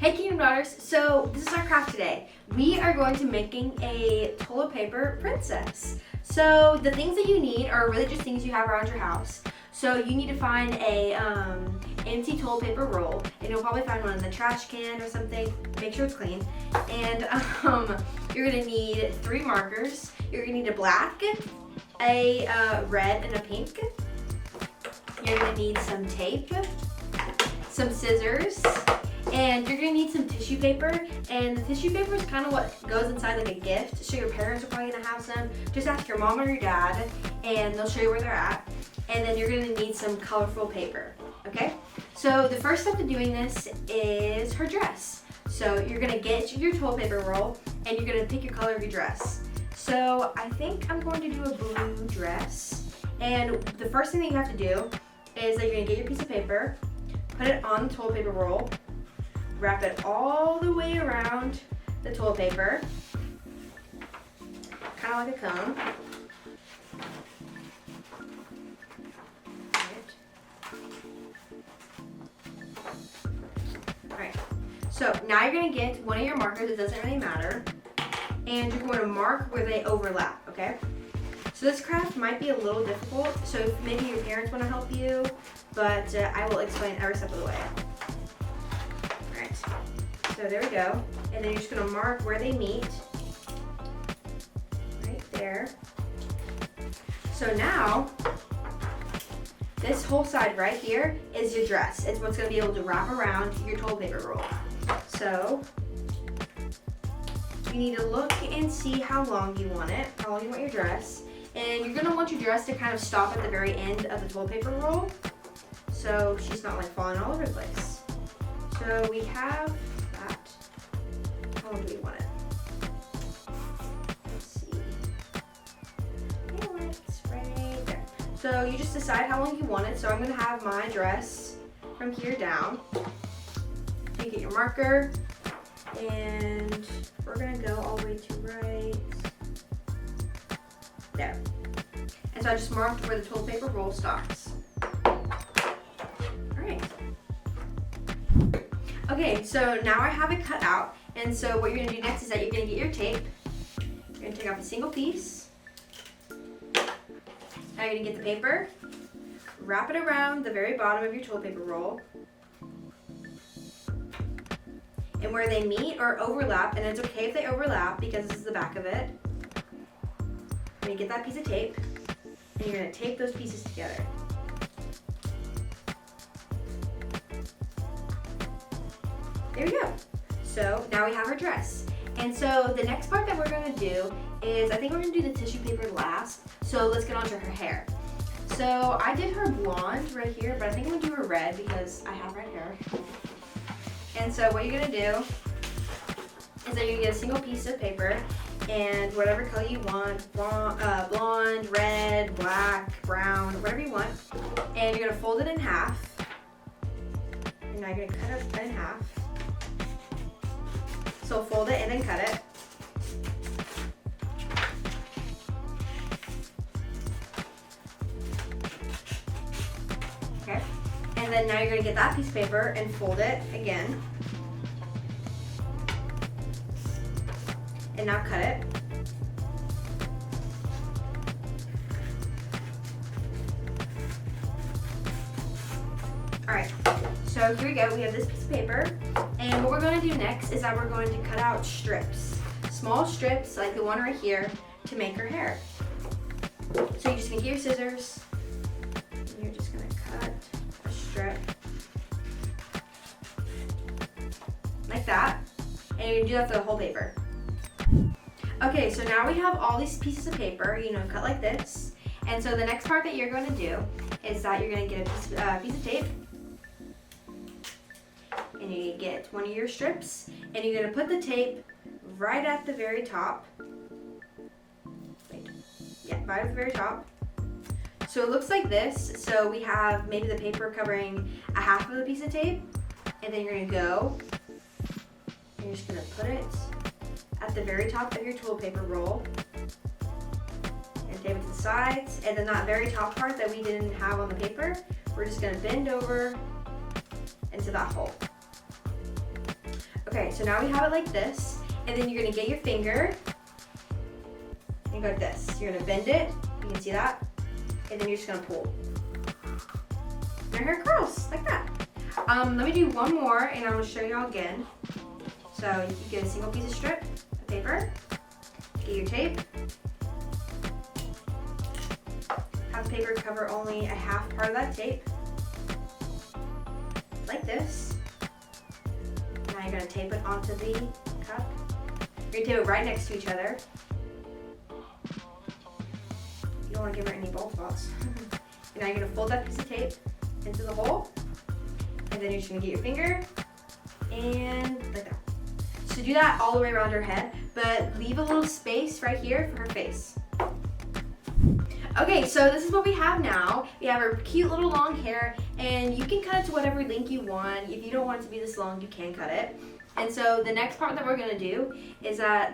Hey Kingdom Daughters, so this is our craft today. We are going to making a toilet paper princess. So the things that you need are really just things you have around your house. So you need to find a empty toilet paper roll, and you'll probably find one in the trash can or something. Make sure it's clean. And you're gonna need 3 markers. You're gonna need a black, a red, and a pink. You're gonna need some tape, some scissors, and you're gonna need some tissue paper. And the tissue paper is kind of what goes inside like a gift. So your parents are probably gonna have some. Just ask your mom or your dad, and they'll show you where they're at. And then you're gonna need some colorful paper, okay? So the first step to doing this is her dress. So you're gonna get your toilet paper roll, and you're gonna pick your color of your dress. So I think I'm going to do a blue dress. And the first thing that you have to do is that you're gonna get your piece of paper, put it on the toilet paper roll, wrap it all the way around the toilet paper, kind of like a cone. Alright, so now you're going to get one of your markers, it doesn't really matter, and you're going to mark where they overlap, okay? So this craft might be a little difficult, so maybe your parents want to help you, but I will explain every step of the way. Alright, so there we go. And then you're just going to mark where they meet. Right there. So now, this whole side right here is your dress. It's what's going to be able to wrap around your toilet paper roll. So, you need to look and see how long you want it, how long you want your dress. And you're going to want your dress to kind of stop at the very end of the toilet paper roll, so she's not like falling all over the place. So we have that. How long do we want it? Let's see. Yeah, it's right there. So you just decide how long you want it. So I'm going to have my dress from here down. You get your marker, and we're going to go all the way to right there. And so I just marked where the toilet paper roll stops. Alright. Okay, so now I have it cut out. And so what you're going to do next is that you're going to get your tape. You're going to take off a single piece. Now you're going to get the paper. Wrap it around the very bottom of your toilet paper roll. And where they meet or overlap, and it's okay if they overlap because this is the back of it. You're going to get that piece of tape, and you're going to tape those pieces together. There we go. So now we have our dress. And so the next part that we're going to do is, I think we're going to do the tissue paper last. So let's get on to her hair. So I did her blonde right here, but I think I'm going to do her red because I have red hair. And so what you're going to do is that you're going to get a single piece of paper, and whatever color you want, blonde, red, black, brown, whatever you want, and you're going to fold it in half, and now you're going to cut it in half. So fold it and then cut it. Okay, and then now you're going to get that piece of paper and fold it again. And now cut it. Alright, so here we go. We have this piece of paper. And what we're going to do next is that we're going to cut out strips. Small strips, like the one right here, to make her hair. So you're just going to get your scissors. And you're just going to cut a strip. Like that. And you're going to do that for the whole paper. Okay, so now we have all these pieces of paper, cut like this. And so the next part that you're going to do is that you're going to get a piece of tape. And you get one of your strips. And you're going to put the tape right at the very top. Right at the very top. So it looks like this. So we have maybe the paper covering a half of the piece of tape. And then you're going to go. And you're just going to put it at the very top of your toilet paper roll, and tape it to the sides, and then that very top part that we didn't have on the paper, we're just going to bend over into that hole. Okay, so now we have it like this, and then you're gonna get your finger and go like this. You're gonna bend it, you can see that, and then you're just gonna pull. Your hair curls, like that. Let me do one more, and I'm gonna show y'all again. So you get a single piece of strip of paper, get your tape, have the paper cover only a half part of that tape, like this. Now you're gonna tape it onto the cup. You're gonna tape it right next to each other. You don't wanna give her any bald spots. And now you're gonna fold that piece of tape into the hole, and then you're just gonna get your finger and like that. So do that all the way around her head, but leave a little space right here for her face. Okay, so this is what we have now. We have her cute little long hair, and you can cut it to whatever length you want. If you don't want it to be this long, you can cut it. And so the next part that we're gonna do is that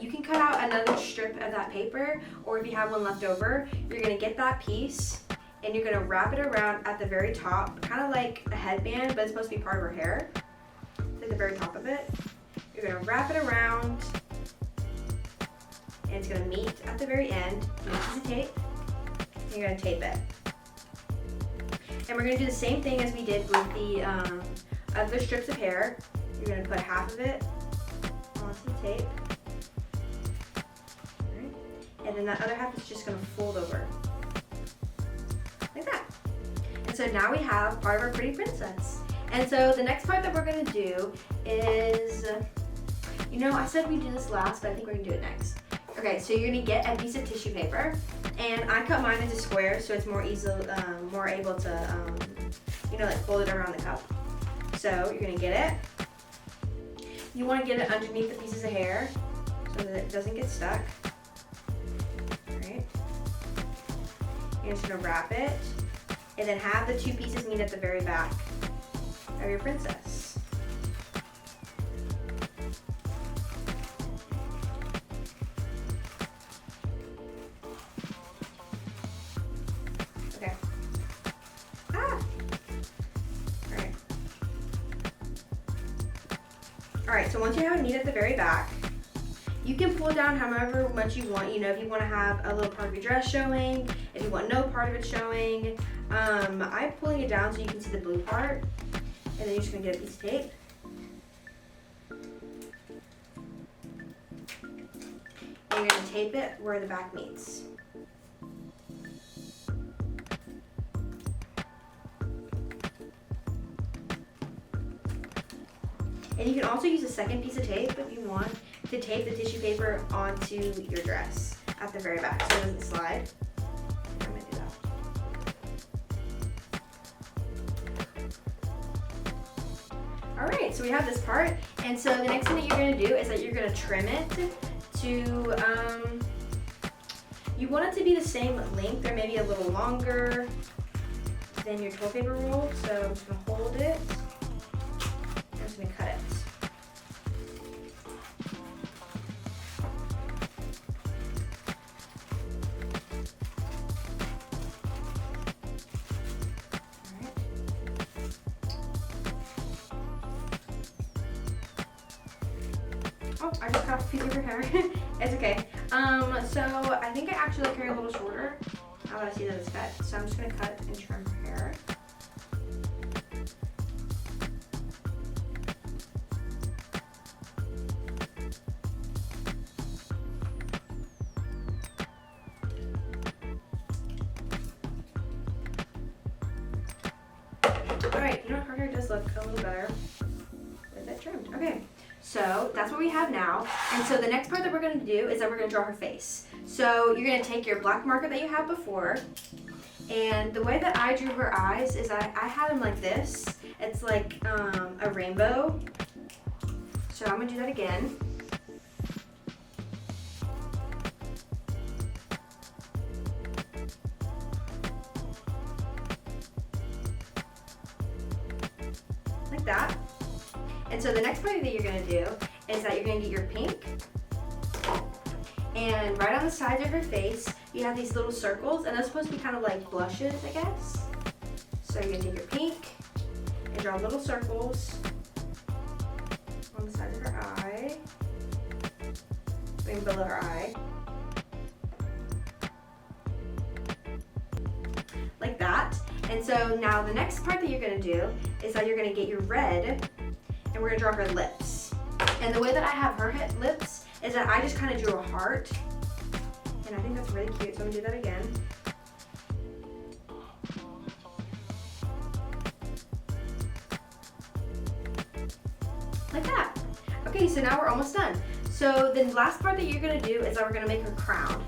you can cut out another strip of that paper, or if you have one left over, you're gonna get that piece and you're gonna wrap it around at the very top, kind of like a headband, but it's supposed to be part of her hair. It's at the very top of it. You're gonna wrap it around, and it's gonna meet at the very end. Get a piece of tape, and you're gonna tape it. And we're gonna do the same thing as we did with the other strips of hair. You're gonna put half of it onto the tape, right? And then that other half is just gonna fold over, like that. And so now we have part of our pretty princess. And so the next part that we're gonna do is, I said we'd do this last, but I think we're gonna do it next. Okay, so you're gonna get a piece of tissue paper, and I cut mine into squares so it's more able to, like fold it around the cup. So you're gonna get it. You wanna get it underneath the pieces of hair so that it doesn't get stuck. Right? You're just gonna wrap it, and then have the two pieces meet at the very back of your princess. Okay. Alright, so once you have it meet at the very back, you can pull down however much you want. If you want to have a little part of your dress showing, if you want no part of it showing. I'm pulling it down so you can see the blue part, and then you're just going to get a piece of tape. And you're going to tape it where the back meets. And you can also use a second piece of tape if you want to tape the tissue paper onto your dress at the very back so it doesn't slide. I'm going to do that. Alright, so we have this part, and so the next thing that you're going to do is that you're going to trim it to, you want it to be the same length or maybe a little longer than your toilet paper roll. So I'm just going to hold it, and I'm just going to cut it. Oh, I just cut off a piece of her hair. It's okay. So I think I actually like her a little shorter. Now that I see that it's cut. So I'm just gonna cut and trim her hair. Alright, her hair does look a little better with it trimmed. Okay. So that's what we have now. And so the next part that we're going to do is that we're going to draw her face. So you're going to take your black marker that you had before, and the way that I drew her eyes is I had them like this. It's like a rainbow. So I'm going to do that again. Like that. And so the next part that you're going to do is that you're going to get your pink, and right on the sides of her face you have these little circles, and they're supposed to be kind of like blushes, I guess. So you're going to take your pink and draw little circles on the side of her eye. I mean, below her eye. Like that. And so now the next part that you're gonna do is that you're gonna get your red and we're gonna draw her lips. And the way that I have her lips is that I just kind of drew a heart. And I think that's really cute, so I'm gonna do that again. Like that. Okay, so now we're almost done. So the last part that you're gonna do is that we're gonna make her crown.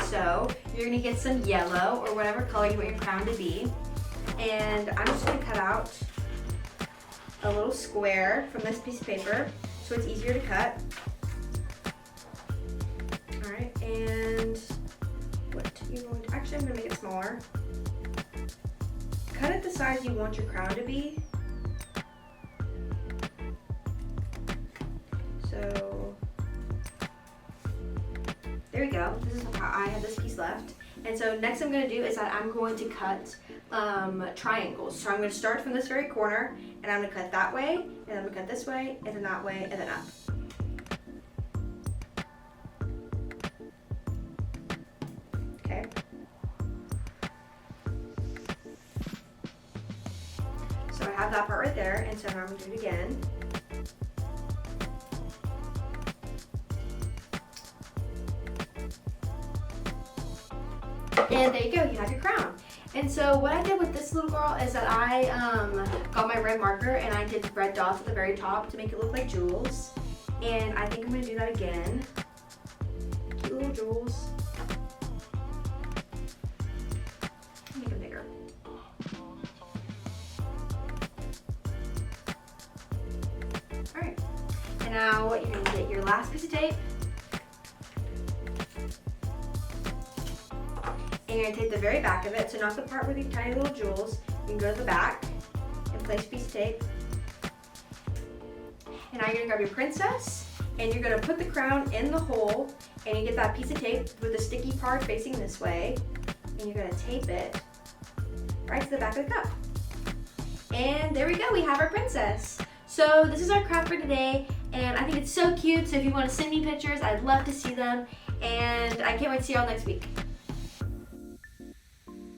So you're gonna get some yellow or whatever color you want your crown to be. And I'm just gonna cut out a little square from this piece of paper so it's easier to cut. All right, and what you going to, actually I'm gonna make it smaller. Cut it the size you want your crown to be. So there we go. This is how I have this piece left. And so next I'm going to do is that I'm going to cut triangles. So I'm going to start from this very corner and I'm going to cut that way, and I'm going to cut this way, and then that way, and then up. Okay. So I have that part right there, and so now I'm going to do it again. And there you go, you have your crown. And so what I did with this little girl is that I got my red marker and I did red dots at the very top to make it look like jewels. And I think I'm gonna do that again. Cute little jewels. Make them bigger. All right, and now you're gonna get your last piece of tape. And you're gonna take the very back of it, so not the part with these tiny little jewels. You can go to the back and place a piece of tape. And now you're gonna grab your princess, and you're gonna put the crown in the hole, and you get that piece of tape with the sticky part facing this way, and you're gonna tape it right to the back of the cup. And there we go, we have our princess. So this is our craft for today, and I think it's so cute, so if you wanna send me pictures, I'd love to see them, and I can't wait to see y'all next week.